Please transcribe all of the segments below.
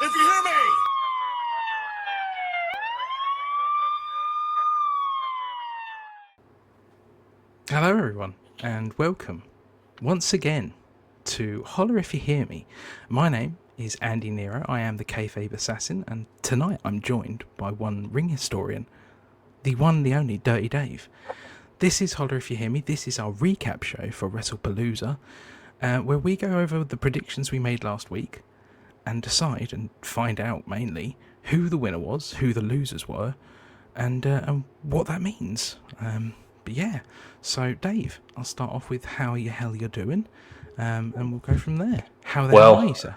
if you hear me! Hello everyone, and welcome once again to Holla If You Hear Me. My name is Andi Nero, I am the kayfabe assassin, and tonight I'm joined by one ring historian, the one, the only, Dirty Dave. This is Holla If You Hear Me, this is our recap show for Wrestlepalooza, where we go over the predictions we made last week, and decide and find out mainly who the winner was, who the losers were, and what that means. But yeah, so Dave, I'll start off with how the hell you're doing, and we'll go from there. How the hell are you, sir?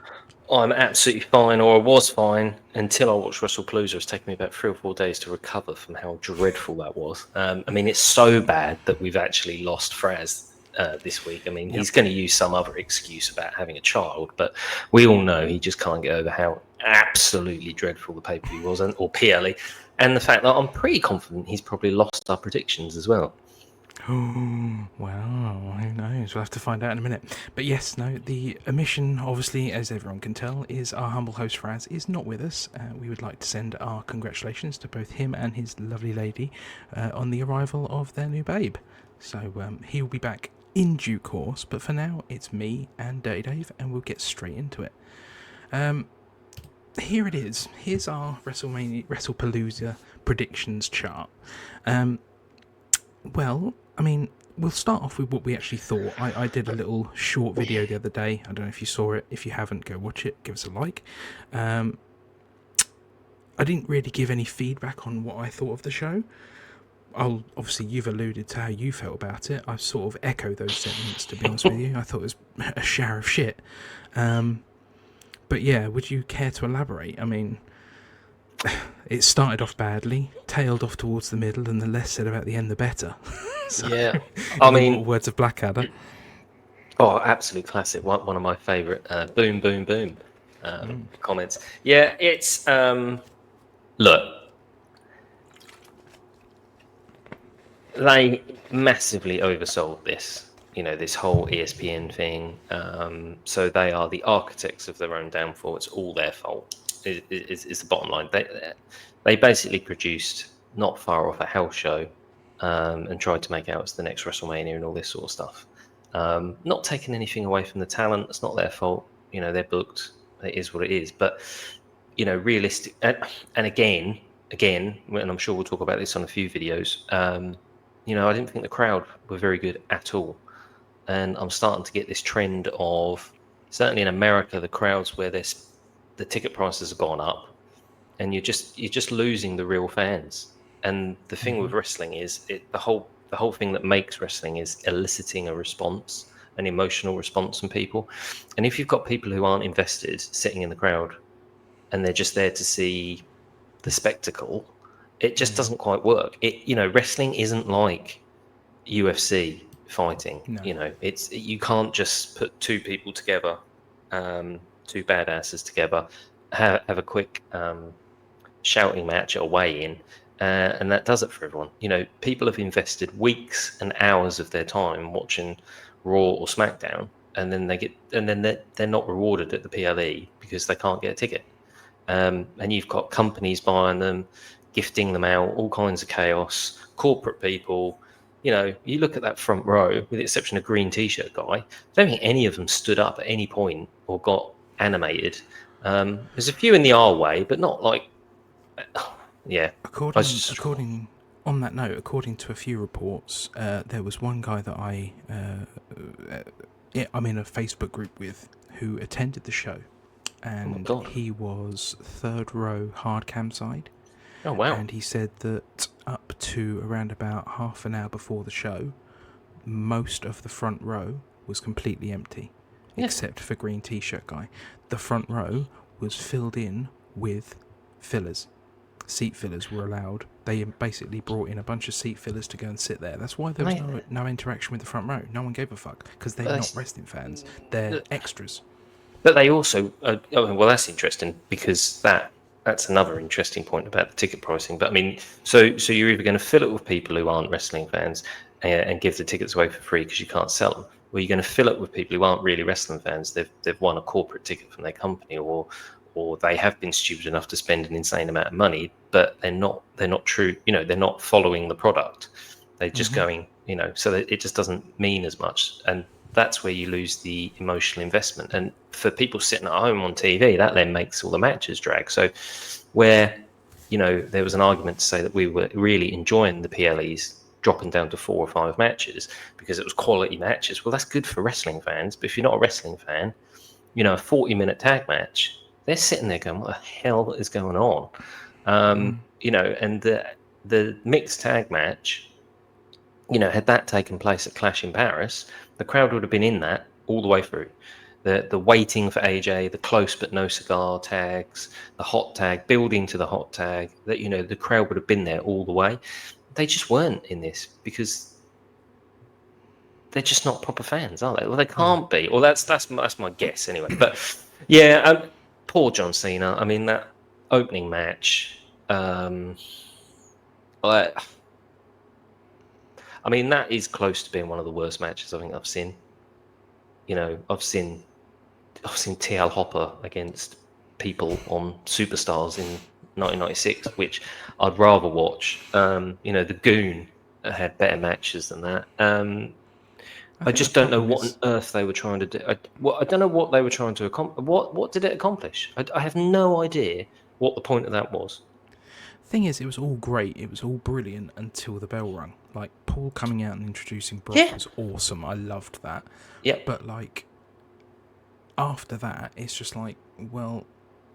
I'm absolutely fine, or I was fine, until I watched Wrestlepalooza. It's taken me about 3 or 4 days to recover from how dreadful that was. I mean, it's so bad that we've actually lost Fraz this week. I mean, he's going to use some other excuse about having a child, but we all know he just can't get over how absolutely dreadful the pay-per-view was, or PLE, and the fact that I'm pretty confident he's probably lost our predictions as well. Oh, well, who knows? We'll have to find out in a minute. But yes, no, the omission, obviously, as everyone can tell, is our humble host Fraz is not with us. We would like to send our congratulations to both him and his lovely lady on the arrival of their new babe. So he will be back in due course, but for now, it's me and Dirty Dave, and we'll get straight into it. Here it is. Here's our Wrestlepalooza predictions chart. Well, I mean, we'll start off with what we actually thought. I did a little short video the other day. I don't know if you saw it. If you haven't, go watch it. Give us a like. I didn't really give any feedback on what I thought of the show. Obviously, you've alluded to how you felt about it. I sort of echo those sentiments, to be honest with you. I thought it was a shower of shit. But yeah, would you care to elaborate? I mean, it started off badly, tailed off towards the middle, and the less said about the end, the better. So, yeah, I mean, words of Blackadder. Oh, absolute classic! One of my favourite boom, boom, boom comments. Yeah, it's look, they massively oversold this. You know, this whole ESPN thing. So they are the architects of their own downfall. It's all their fault. Is the bottom line. They basically produced not far off a house show and tried to make out it's the next WrestleMania and all this sort of stuff. Not taking anything away from the talent. It's not their fault. You know, they're booked. It is what it is. But, you know, realistic. And again, and I'm sure we'll talk about this on a few videos, you know, I didn't think the crowd were very good at all. And I'm starting to get this trend of, certainly in America, the crowds where the ticket prices have gone up, and you're just losing the real fans. And the thing with wrestling is the whole thing that makes wrestling is eliciting a response, an emotional response from people. And if you've got people who aren't invested sitting in the crowd and they're just there to see the spectacle, it just doesn't quite work. You know, wrestling isn't like UFC fighting. No. You know, you can't just put two people together, two badasses together, have a quick shouting match at a weigh-in, and that does it for everyone. You know, people have invested weeks and hours of their time watching Raw or SmackDown, and then they're not rewarded at the PLE because they can't get a ticket. And you've got companies buying them, gifting them out, all kinds of chaos, corporate people. You know, you look at that front row, with the exception of green t-shirt guy, I don't think any of them stood up at any point or got animated. There's a few in the R way, but not like, yeah. According on that note, according to a few reports, there was one guy that I'm in a Facebook group with who attended the show, and he was third row hard cam side. Oh, wow. And he said that up to around about half an hour before the show, most of the front row was completely empty, except for green t-shirt guy. The front row was filled in with fillers. Seat fillers were allowed. They basically brought in a bunch of seat fillers to go and sit there. That's why there was no interaction with the front row. No one gave a fuck, because they're not wrestling fans. They're extras. But they also... well, that's interesting, because that's another interesting point about the ticket pricing. But I mean, so you're either going to fill it with people who aren't wrestling fans, and give the tickets away for free because you can't sell them. Well, you're going to fill it with people who aren't really wrestling fans. They've won a corporate ticket from their company, or they have been stupid enough to spend an insane amount of money, but they're not true. They're not following the product. They're just going, so that it just doesn't mean as much. And that's where you lose the emotional investment. And for people sitting at home on TV, that then makes all the matches drag. So where, there was an argument to say that we were really enjoying the PLEs dropping down to 4 or 5 matches because it was quality matches. Well, that's good for wrestling fans. But if you're not a wrestling fan, a 40-minute tag match, they're sitting there going, what the hell is going on? And the mixed tag match, had that taken place at Clash in Paris, the crowd would have been in that all the way through. The waiting for AJ, the close but no cigar tags, the hot tag, building to the hot tag, that the crowd would have been there all the way. They just weren't in this because they're just not proper fans, are they? Well, they can't be. Well, that's my guess anyway. But yeah, poor John Cena. I mean, that opening match. I mean, that is close to being one of the worst matches I think I've seen. I've seen TL Hopper against people on Superstars in 1996, which I'd rather watch. The Goon had better matches than that. I just don't know what on earth they were trying to do. I don't know what they were trying to accomplish. What did it accomplish? I have no idea what the point of that was. Thing is, it was all great. It was all brilliant until the bell rung. Like, Paul coming out and introducing Brock was awesome. I loved that. Yeah. But, like, after that, it's just like, well,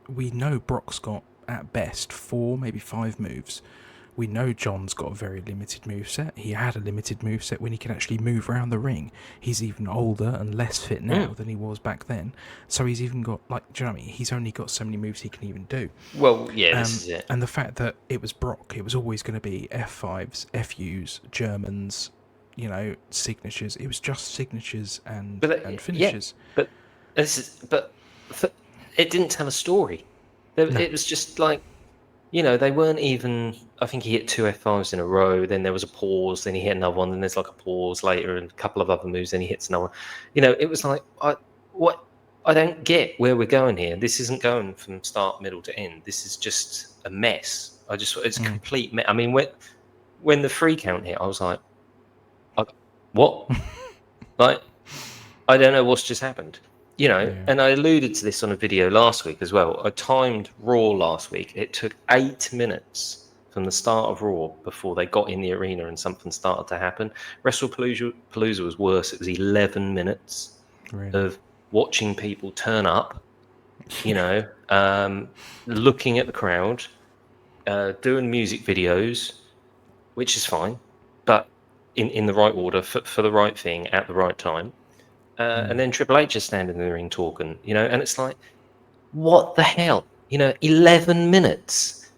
we know Brock's got, at best, 4, maybe 5 moves. We know John's got a very limited moveset. He had a limited moveset when he could actually move around the ring. He's even older and less fit now than he was back then. So he's even got, like, do you know what I mean? He's only got so many moves he can even do. Well, yeah, this is it. And the fact that it was Brock, it was always going to be F5s, FUs, Germans, signatures. It was just signatures and finishes. Yeah, but it didn't tell a story. It was just like, they weren't even. I think he hit 2 F5s in a row. Then there was a pause. Then he hit another one. Then there's like a pause later and a couple of other moves. Then he hits another one. It was like, what? I don't get where we're going here. This isn't going from start, middle to end. This is just a mess. It's a complete mess. I mean, when the 3 count hit, I was like, what? Like, I don't know what's just happened. And I alluded to this on a video last week as well. I timed Raw last week. It took 8 minutes from the start of Raw before they got in the arena and something started to happen. Wrestlepalooza was worse. It was 11 minutes of watching people turn up, looking at the crowd, doing music videos, which is fine, but in the right order, for the right thing at the right time. And then Triple H is standing in the ring talking, and it's like, what the hell? 11 minutes.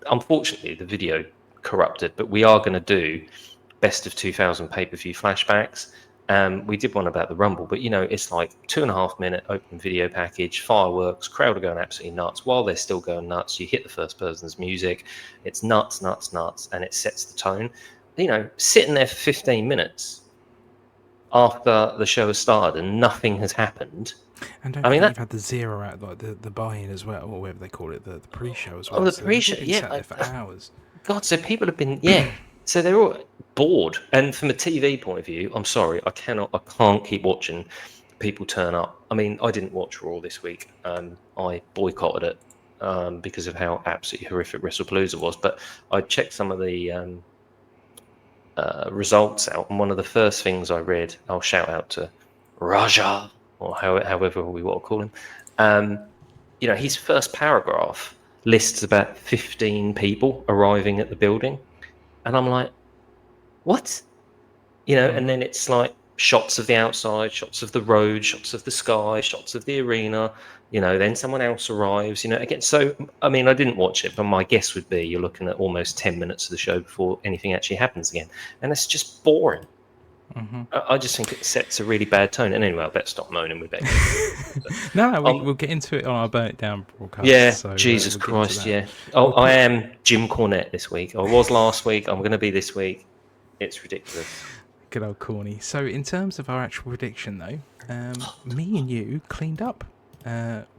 Unfortunately, the video corrupted, but we are going to do best of 2000 pay-per-view flashbacks. We did one about the Rumble, but it's like 2.5 minute open video package, fireworks, crowd are going absolutely nuts. While they're still going nuts, you hit the first person's music. It's nuts, and it sets the tone. Sitting there for 15 minutes after the show has started and nothing has happened. And you've had the 0 out, like the buy-in as well, or whatever they call it, the pre-show as well. Oh, the pre-show, sat there for hours. God, so people have been, so they're all bored. And from a TV point of view, I'm sorry, I can't keep watching people turn up. I mean, I didn't watch Raw this week. I boycotted it because of how absolutely horrific Wrestlepalooza was. But I checked some of the results out, and one of the first things I read, I'll shout out to Raja, or however we want to call him. His first paragraph lists about 15 people arriving at the building, and I'm like, what? And then it's like shots of the outside, shots of the road, shots of the sky, shots of the arena. Then someone else arrives. Again. So I mean, I didn't watch it, but my guess would be you're looking at almost 10 minutes of the show before anything actually happens again, and it's just boring. I just think it sets a really bad tone. And anyway, I better stop moaning with Becky. No, we'll get into it on our Burn It Down broadcast. Yeah, so, Jesus Christ, yeah. I am Jim Cornette this week. I was last week. I'm going to be this week. It's ridiculous. Good old corny. So in terms of our actual prediction, though, me and you cleaned up.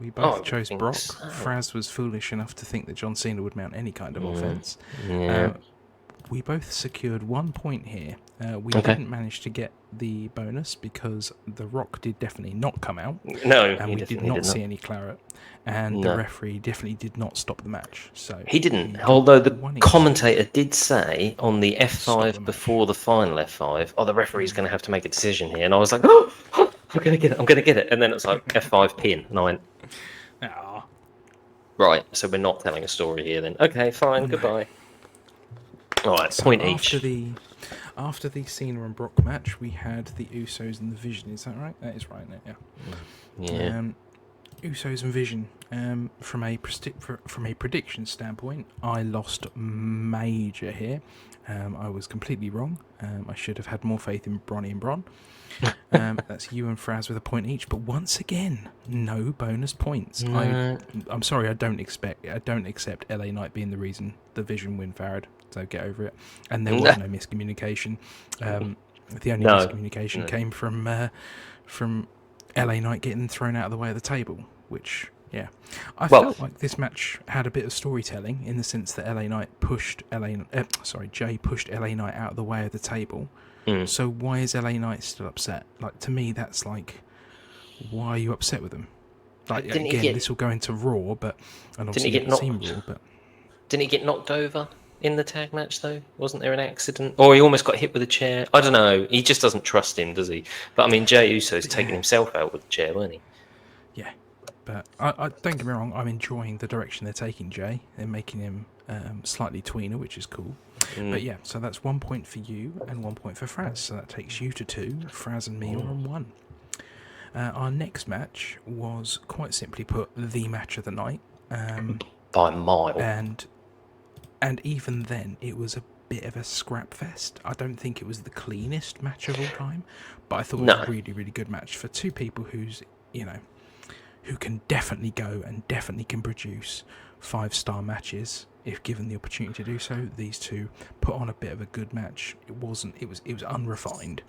We both chose Brock. So. Fraz was foolish enough to think that John Cena would mount any kind of offense. Yeah. We both secured 1 point here. We Okay. didn't manage to get the bonus because The Rock did definitely not come out. No, and we did not see any claret. And the referee definitely did not stop the match. So he didn't. Although the commentator did say on the F5 before the final F5, "Oh, the referee's going to have to make a decision here," and I was like, "Oh, I'm going to get it! I'm going to get it!" And then it's like F5 pin, and I went, "Ah, right." So we're not telling a story here, then. Okay, fine. Goodbye. All right, so point each. After the Cena and Brock match, we had the Usos and the Vision. Is that right? That is right. Yeah. Yeah. Usos and Vision. From a prediction standpoint, I lost major here. I was completely wrong. I should have had more faith in Bronny and Bron. That's you and Fraz with a point each. But once again, no bonus points. I'm sorry. I don't accept LA Knight being the reason the Vision win, Farad. So get over it. And there was no miscommunication. The only miscommunication came from LA Knight getting thrown out of the way of the table, which, yeah. I felt like this match had a bit of storytelling in the sense that Jay pushed LA Knight out of the way of the table. So why is LA Knight still upset? Like, to me, that's like, why are you upset with him? Like, this will go into Raw, and obviously you haven't seen Raw, but... Didn't he get knocked over in the tag match, though? Wasn't there an accident? Or he almost got hit with a chair? I don't know. He just doesn't trust him, does he? But, I mean, Jey Uso's taking himself out with the chair, weren't he? Yeah. But I don't get me wrong, I'm enjoying the direction they're taking Jay. They're making him slightly tweener, which is cool. But yeah, so that's 1 point for you and 1 point for Fraz. So that takes you to 2. Fraz and me are on 1. Our next match was, quite simply put, the match of the night. By a mile. And even then, it was a bit of a scrap fest. I don't think it was the cleanest match of all time, but I thought it was a really, really good match for two people who can definitely go and definitely can produce 5-star matches if given the opportunity to do so. These two put on a bit of a good match. It was unrefined.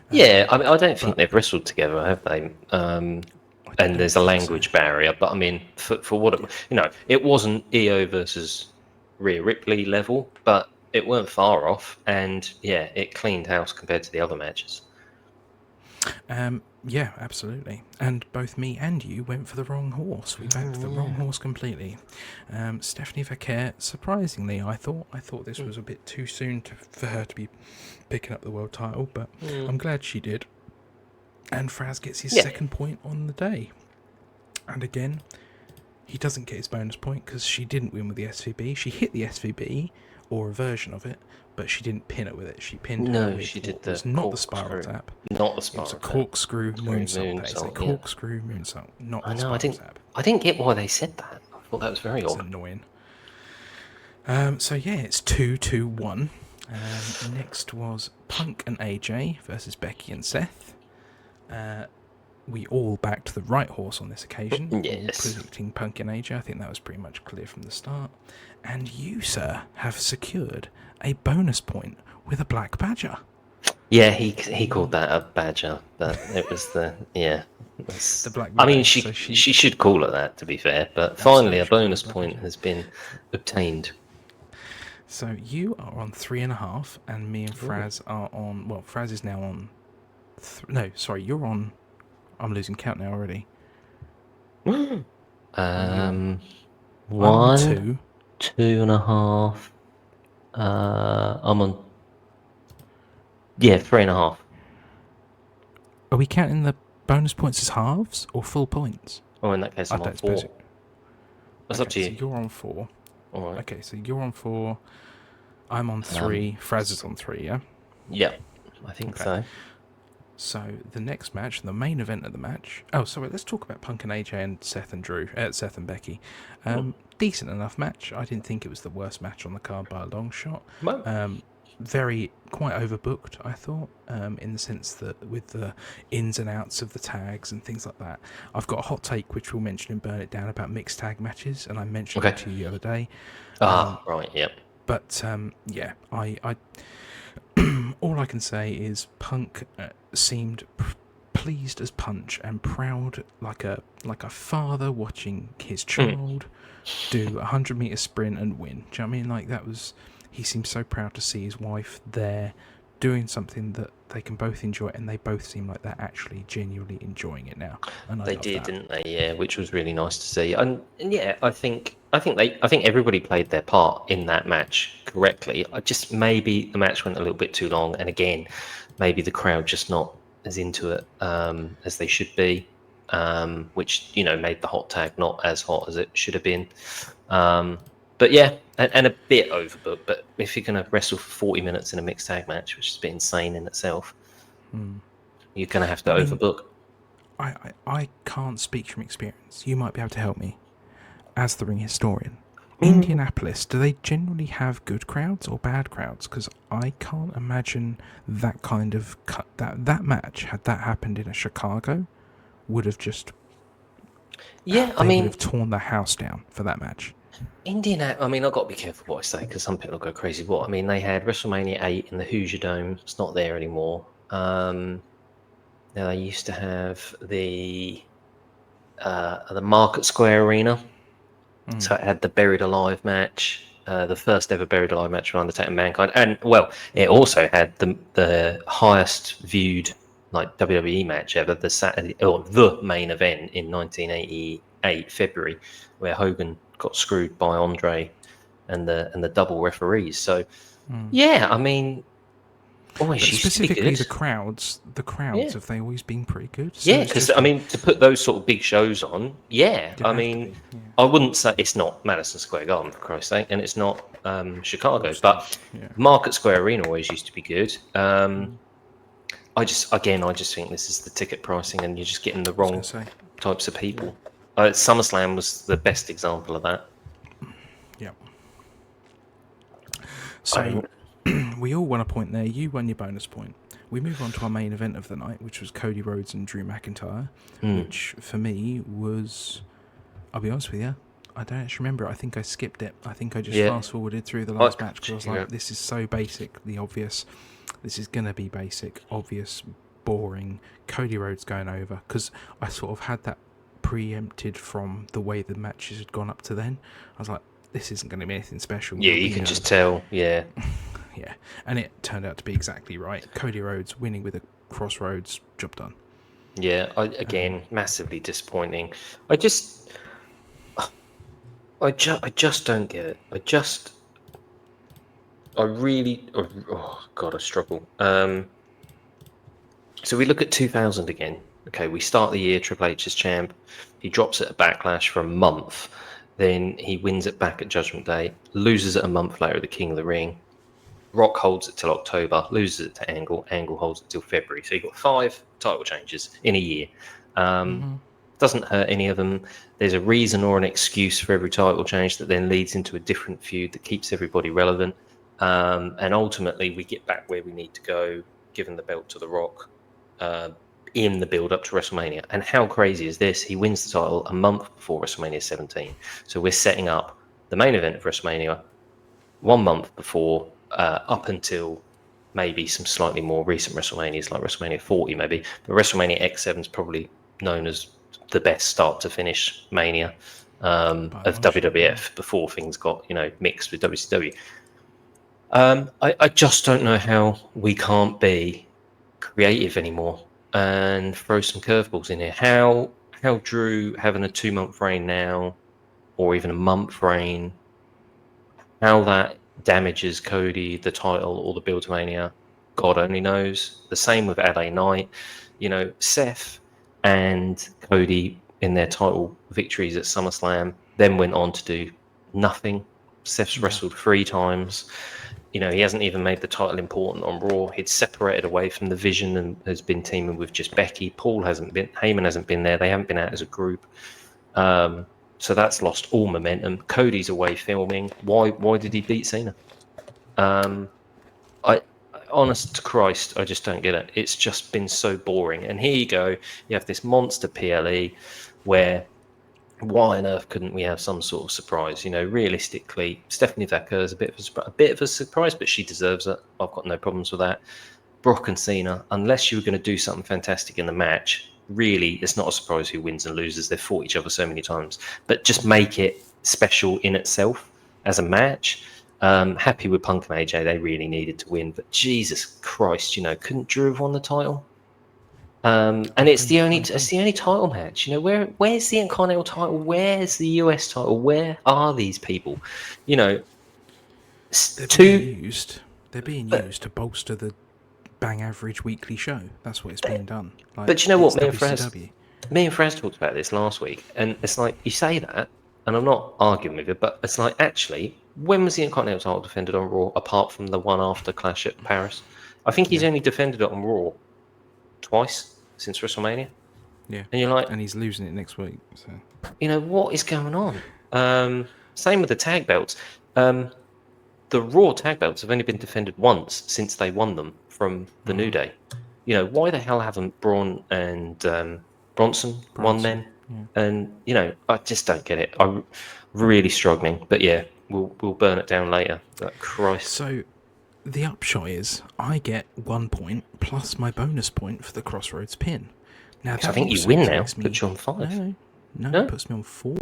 Yeah, I mean, I don't think they've wrestled together, have they? And there's a language barrier, but I mean, for what it wasn't EO versus Rhea Ripley level, but it weren't far off, and yeah, it cleaned house compared to the other matches. Yeah, absolutely. And both me and you went for the wrong horse. We backed the wrong horse completely. Stephanie Vaquer, surprisingly, I thought this was a bit too soon for her to be picking up the world title, but I'm glad she did. And Fraz gets his second point on the day. And again, he doesn't get his bonus point because she didn't win with the SVB. She hit the SVB, or a version of it, but she didn't pin it with it. She pinned her with she did not the spiral tap. Not the spiral tap. It was a corkscrew moonsault. It's a corkscrew moonsault, not the spiral tap. I didn't get why they said that. I thought that was very odd. It's annoying. So yeah, it's 2-2-1. Next was Punk and AJ versus Becky and Seth. We all backed the right horse on this occasion. Yes. Predicting Punk and AJ. I think that was pretty much clear from the start. And you, sir, have secured a bonus point with a black badger. Yeah, he called that a badger, but it was the black badger. I mean, she should call it that, to be fair. But finally, a bonus point has been obtained. So you are on 3.5, and me and Fraz are on. Well, Fraz is now on. You're on. I'm losing count now already. 1, 2, 2.5. I'm on. Yeah, 3.5. Are we counting the bonus points as halves or full points? Oh, in that case, I'm on 4. That's up to you. So you're on 4. All right. Okay, so you're on 4. I'm on 3. Fraz is on 3, yeah? Yeah, I think so. So the next match, the main event of the match. Oh, sorry. Let's talk about Punk and AJ and Seth and Becky. Decent enough match. I didn't think it was the worst match on the card by a long shot. Quite overbooked, I thought, in the sense that with the ins and outs of the tags and things like that. I've got a hot take which we'll mention in Burn It Down about mixed tag matches, and I mentioned it to you the other day. Right. Yep. But yeah, I All I can say is Punk seemed pleased as punch and proud, like a father watching his child do a 100-meter sprint and win. Do you know what I mean? Like, that was. He seemed so proud to see his wife there doing something that they can both enjoy, and they both seem like they're actually genuinely enjoying it now. And I They love did, that. didn't they? Yeah, which was really nice to see. And yeah, I think everybody played their part in that match correctly. I just maybe the match went a little bit too long, and again, maybe the crowd just not as into it as they should be, which made the hot tag not as hot as it should have been. But yeah, and a bit overbooked. But if you're going to wrestle for 40 minutes in a mixed tag match, which is a bit insane in itself, you're going to have to I mean, overbook. I can't speak from experience. You might be able to help me. As the ring historian, Indianapolis, do they generally have good crowds or bad crowds? Because I can't imagine that kind of that match, had that happened in a Chicago, would have just Yeah, I they would mean, have torn the house down for that match. I mean, I've got to be careful what I say because some people go crazy. What I mean, they had WrestleMania 8 in the Hoosier Dome. It's not there anymore. Now they used to have the Market Square Arena. So it had the Buried Alive match, the first ever Buried Alive match with Undertaker and Mankind, and well, it also had the highest viewed like WWE match ever, the Saturday or the main event in 1988 February, where Hogan got screwed by Andre and the double referees. So yeah, I mean, always But used to be specifically good. the crowds, Yeah. have they always been pretty good? So Yeah, it's because just I mean, to put those sort of big shows on, yeah, did I have to mean, be. Yeah, I wouldn't say it's not Madison Square Garden for Christ's sake, and it's not Chicago, Boston. but Yeah. Market Square Arena always used to be good. I just think this is the ticket pricing, and you're just getting the I was gonna wrong say. types of people. SummerSlam was the best example of that. Yeah. I So mean, we all won a point there. You won your bonus point. We move on to our main event of the night, which was Cody Rhodes and Drew McIntyre, which for me was, I'll be honest with you, I don't actually remember it. I think I skipped it. I think I just yeah, fast forwarded through the I, last match because I was yeah, like, this is so basic, the obvious. This is going to be basic, obvious, boring. Cody Rhodes going over, because I sort of had that preempted from the way the matches had gone up to then. I was like, this isn't going to be anything special. yeah, There'll you be can no. just tell, yeah. Yeah, and it turned out to be exactly right. Cody Rhodes winning with a crossroads, job done. Yeah, again, massively disappointing. I just, I just don't get it. I really, oh God, I struggle. So we look at 2000 again. Okay, we start the year Triple H as champ. He drops it at Backlash for a month. Then he wins it back at Judgment Day. Loses it a month later at the King of the Ring. Rock holds it till October. Loses it to Angle. Angle holds it till February. So you've got 5 title changes in a year. Doesn't hurt any of them. There's a reason or an excuse for every title change that then leads into a different feud that keeps everybody relevant. And ultimately, we get back where we need to go, given the belt to The Rock in the build up to WrestleMania. And how crazy is this? He wins the title a month before WrestleMania 17. So we're setting up the main event of WrestleMania 1 month before, up until maybe some slightly more recent WrestleManias, like WrestleMania 40, maybe. But WrestleMania X7 is probably known as the best start to finish Mania of WWF before things got mixed with WCW. I just don't know how we can't be creative anymore and throw some curveballs in here. How Drew having a 2 month reign now, or even a month reign, how that damages Cody, the title, or the build to Mania, God only knows. The same with LA Knight. Seth and Cody in their title victories at SummerSlam then went on to do nothing. Seth's wrestled 3 times. He hasn't even made the title important on Raw. He'd separated away from the Vision and has been teaming with just Becky. Heyman hasn't been there. They haven't been out as a group. So that's lost all momentum. Cody's away filming. Why did he beat Cena? I honest to Christ, I just don't get it. It's just been so boring. And here you go. You have this monster PLE where why on earth couldn't we have some sort of surprise? You know, realistically, Stephanie Vecca is a bit of a surprise, but she deserves it. I've got no problems with that. Brock and Cena, unless you were going to do something fantastic in the match, really, it's not a surprise who wins and loses. They've fought each other so many times, but just make it special in itself as a match. Happy with Punk and AJ. They really needed to win, but Jesus Christ, you know, couldn't Drew have won the title? And it's the only title match. You know, where's the Intercontinental title? Where's the US title? Where are these people? You know, They're being used. They're being used to bolster the bang average weekly show. That's what it's being done. Like, but you know what, me and Fraz talked about this last week, and it's like you say that, and I'm not arguing with it, but it's like actually, when was the Intercontinental title defended on Raw apart from the one after Clash at Paris? I think he's only defended it on Raw twice since WrestleMania. Yeah, and you're like, and he's losing it next week. So you know what is going on? Same with the tag belts. The Raw tag belts have only been defended once since they won them from the New Day. You know, why the hell haven't Braun and Bronson won then? Yeah. And you know, I just don't get it. I'm really struggling. But yeah, we'll burn it down later. Like, Christ. So the upshot is I get 1 point plus my bonus point for the Crossroads pin. Now I think you win now. Puts you on 5. No, it puts me on 4.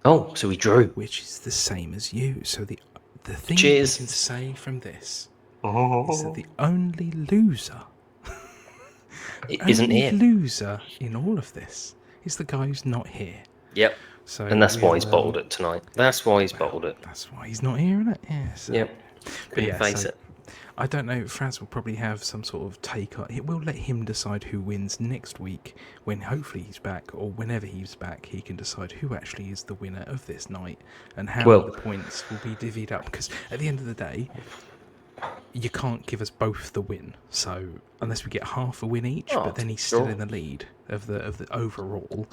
Oh, so we drew. Which is the same as you. So the thing Cheers. you can say from this is that the only loser isn't here. Loser in all of this is the guy who's not here. Yep. So and that's why he's bottled it tonight. That's why he's bottled it. That's why he's not here, isn't it? Yeah. So, yep. Couldn't face it. I don't know. Fraz will probably have some sort of take on it. We'll let him decide who wins next week when hopefully he's back, or whenever he's back, he can decide who actually is the winner of this night and how the points will be divvied up. Because at the end of the day, you can't give us both the win. So unless we get half a win each, but then he's still in the lead of the overall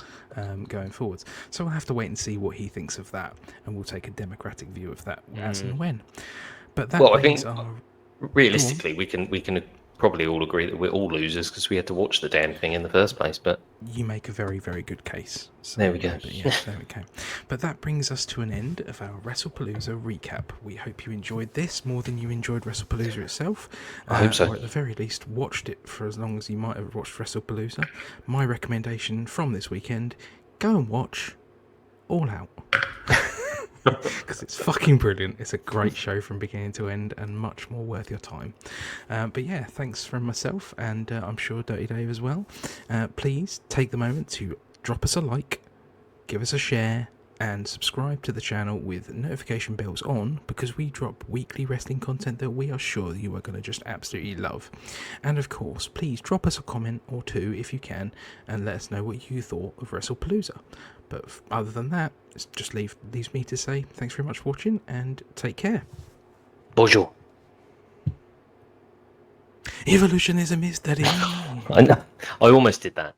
going forwards. So we'll have to wait and see what he thinks of that, and we'll take a democratic view of that as and when. But that I think realistically, we can probably all agree that we're all losers because we had to watch the damn thing in the first place. But you make a very, very good case. So, there we go. There we go. But that brings us to an end of our Wrestlepalooza recap. We hope you enjoyed this more than you enjoyed Wrestlepalooza itself. I hope so. Or at the very least, watched it for as long as you might have watched Wrestlepalooza. My recommendation from this weekend: go and watch All Out. Because it's fucking brilliant. It's a great show from beginning to end and much more worth your time. But yeah, thanks from myself and I'm sure Dirty Dave as well. Please take the moment to drop us a like, give us a share, and subscribe to the channel with notification bells on, because we drop weekly wrestling content that we are sure you are going to just absolutely love. And of course, please drop us a comment or two if you can and let us know what you thought of Wrestlepalooza. But other than that, it just leaves me to say thanks very much for watching and take care. Bonjour. Evolution is a mystery. I know. I almost did that.